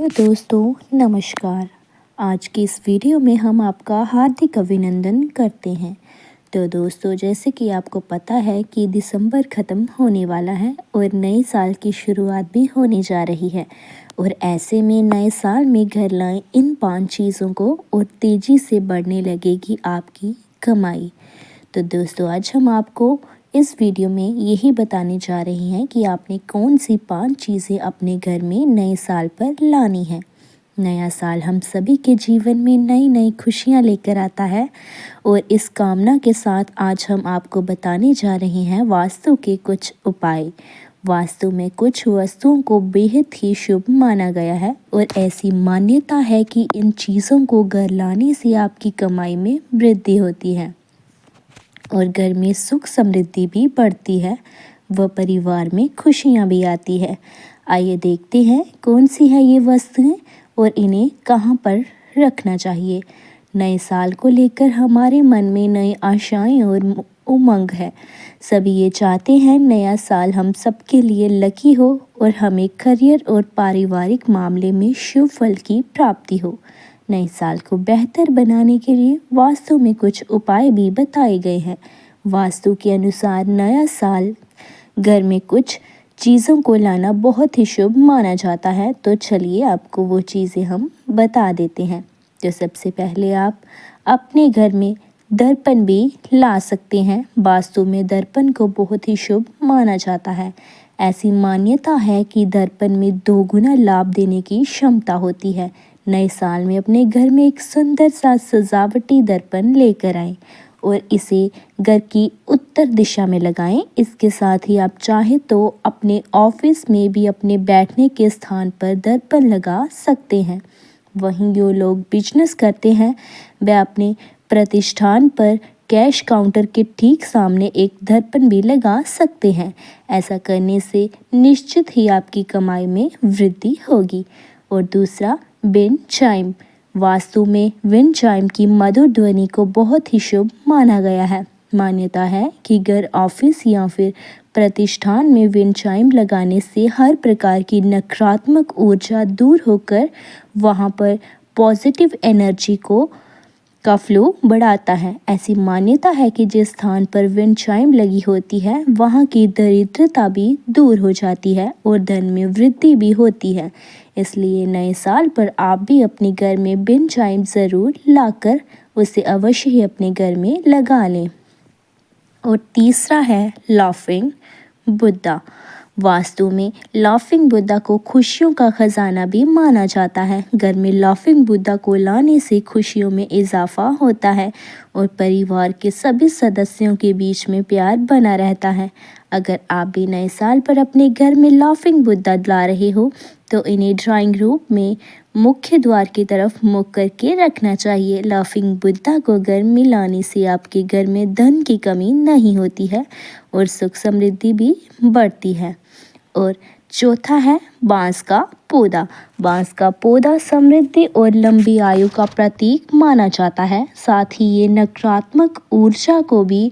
Hello दोस्तों, नमस्कार। आज की इस वीडियो में हम आपका हार्दिक अभिनंदन करते हैं। तो दोस्तों, जैसे कि आपको पता है कि दिसंबर ख़त्म होने वाला है और नए साल की शुरुआत भी होने जा रही है। और ऐसे में नए साल में घर लाएं इन 5 चीज़ों को और तेज़ी से बढ़ने लगेगी आपकी कमाई। तो दोस्तों, आज हम आपको इस वीडियो में यही बताने जा रहे हैं कि आपने कौन सी 5 चीज़ें अपने घर में नए साल पर लानी है। नया साल हम सभी के जीवन में नई नई खुशियाँ लेकर आता है और इस कामना के साथ आज हम आपको बताने जा रहे हैं वास्तु के कुछ उपाय। वास्तु में कुछ वस्तुओं को बेहद ही शुभ माना गया है और ऐसी मान्यता है कि इन चीज़ों को घर लाने से आपकी कमाई में वृद्धि होती है और घर में सुख समृद्धि भी बढ़ती है व परिवार में खुशियाँ भी आती है। आइए देखते हैं कौन सी है ये वस्तुएं और इन्हें कहाँ पर रखना चाहिए। नए साल को लेकर हमारे मन में नई आशाएं और उमंग है। सभी ये चाहते हैं नया साल हम सबके लिए लकी हो और हमें करियर और पारिवारिक मामले में शुभ फल की प्राप्ति हो। नए साल को बेहतर बनाने के लिए वास्तु में कुछ उपाय भी बताए गए हैं। वास्तु के अनुसार नया साल घर में कुछ चीज़ों को लाना बहुत ही शुभ माना जाता है। तो चलिए आपको वो चीज़ें हम बता देते हैं। तो सबसे पहले आप अपने घर में दर्पण भी ला सकते हैं। वास्तु में दर्पण को बहुत ही शुभ माना जाता है। ऐसी मान्यता है कि दर्पण में 2 गुना लाभ देने की क्षमता होती है। नए साल में अपने घर में एक सुंदर सा सजावटी दर्पण लेकर आएं और इसे घर की उत्तर दिशा में लगाएं। इसके साथ ही आप चाहे तो अपने ऑफिस में भी अपने बैठने के स्थान पर दर्पण लगा सकते हैं। वहीं जो लोग बिजनेस करते हैं वह अपने प्रतिष्ठान पर कैश काउंटर के ठीक सामने एक दर्पण भी लगा सकते हैं। ऐसा करने से निश्चित ही आपकी कमाई में वृद्धि होगी। और दूसरा, विंड चाइम। वास्तु में विंड चाइम की मधुर ध्वनि को बहुत ही शुभ माना गया है। मान्यता है कि घर, ऑफिस या फिर प्रतिष्ठान में विंड चाइम लगाने से हर प्रकार की नकारात्मक ऊर्जा दूर होकर वहां पर पॉजिटिव एनर्जी का फ्लो बढ़ाता है। ऐसी मान्यता है कि जिस स्थान पर विंड चाइम लगी होती है वहाँ की दरिद्रता भी दूर हो जाती है और धन में वृद्धि भी होती है। इसलिए नए साल पर आप भी अपने घर में विंड चाइम ज़रूर लाकर उसे अवश्य ही अपने घर में लगा लें। और तीसरा है लाफिंग बुद्धा। वास्तु में लाफिंग बुद्धा को खुशियों का खजाना भी माना जाता है। घर में लाफिंग बुद्धा को लाने से खुशियों में इजाफा होता है और परिवार के सभी सदस्यों के बीच में प्यार बना रहता है। अगर आप भी नए साल पर अपने घर में लाफिंग बुद्धा ला रहे हो तो इन्हें ड्राइंग रूम में मुख्य द्वार की तरफ मुख करके रखना चाहिए। लाफिंग बुद्धा को घर में लाने से आपके घर में धन की कमी नहीं होती है और सुख समृद्धि भी बढ़ती है। और चौथा है बांस का पौधा। बांस का पौधा समृद्धि और लंबी आयु का प्रतीक माना जाता है। साथ ही ये नकारात्मक ऊर्जा को भी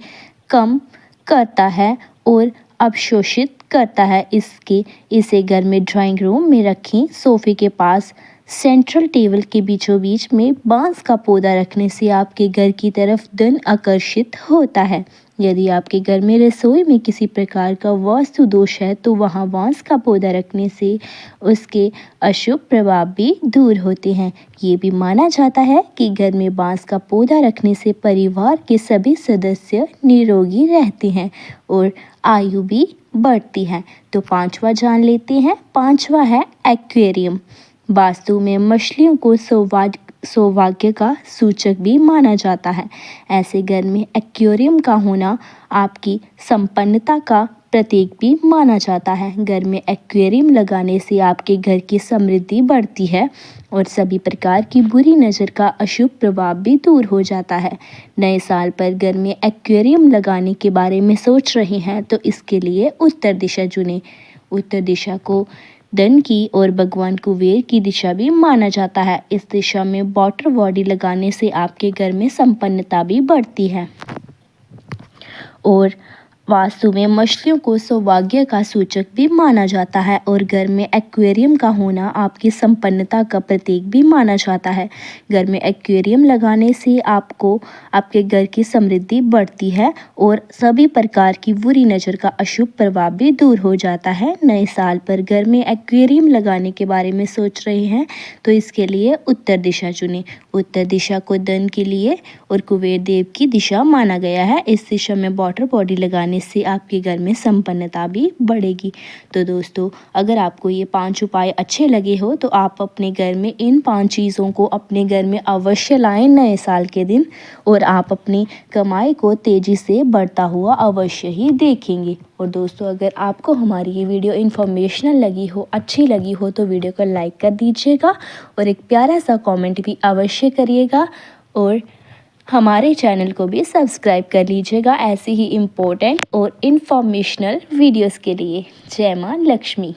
कम करता है और अवशोषित करता है। इसे घर में ड्राइंग रूम में रखें। सोफे के पास सेंट्रल टेबल के बीचों बीच में बांस का पौधा रखने से आपके घर की तरफ धन आकर्षित होता है। यदि आपके घर में रसोई में किसी प्रकार का वास्तु दोष है तो वहां बांस का पौधा रखने से उसके अशुभ प्रभाव भी दूर होते हैं। ये भी माना जाता है कि घर में बांस का पौधा रखने से परिवार के सभी सदस्य निरोगी रहते हैं और आयु भी बढ़ती है। तो 5वां जान लेते हैं। 5वां है एक्वेरियम। वास्तु में मछलियों को सौभाग्य का सूचक भी माना जाता है। ऐसे घर में एक्वेरियम का होना आपकी संपन्नता का प्रतीक भी माना जाता है। घर में एक्वेरियम लगाने से आपके घर की समृद्धि बढ़ती है और सभी प्रकार की बुरी नज़र का अशुभ प्रभाव भी दूर हो जाता है। नए साल पर घर में एक्वेरियम लगाने के बारे में सोच रहे हैं तो इसके लिए उत्तर दिशा चुनें। उत्तर दिशा को धन की और भगवान कुबेर की दिशा भी माना जाता है। इस दिशा में वाटर बॉडी लगाने से आपके घर में संपन्नता भी बढ़ती है। और वास्तु में मछलियों को सौभाग्य का सूचक भी माना जाता है और घर में एक्वेरियम का होना आपकी संपन्नता का प्रतीक भी माना जाता है। घर में एक्वेरियम लगाने से आपको आपके घर की समृद्धि बढ़ती है और सभी प्रकार की बुरी नज़र का अशुभ प्रभाव भी दूर हो जाता है। नए साल पर घर में एक्वेरियम लगाने के बारे में सोच रहे हैं तो इसके लिए उत्तर दिशा चुनें। उत्तर दिशा को धन के लिए और कुबेर देव की दिशा माना गया है। इस दिशा में वाटर बॉडी लगाने से आपके घर में संपन्नता भी बढ़ेगी। तो दोस्तों, अगर आपको ये 5 उपाय अच्छे लगे हो तो आप अपने घर में इन 5 चीज़ों को अपने घर में अवश्य लाएं नए साल के दिन, और आप अपनी कमाई को तेज़ी से बढ़ता हुआ अवश्य ही देखेंगे। और दोस्तों, अगर आपको हमारी ये वीडियो इन्फॉर्मेशनल लगी हो, अच्छी लगी हो, तो वीडियो को लाइक कर दीजिएगा और एक प्यारा सा कमेंट भी अवश्य करिएगा और हमारे चैनल को भी सब्सक्राइब कर लीजिएगा ऐसी ही इम्पोर्टेंट और इन्फॉर्मेशनल वीडियोस के लिए। जय मां लक्ष्मी।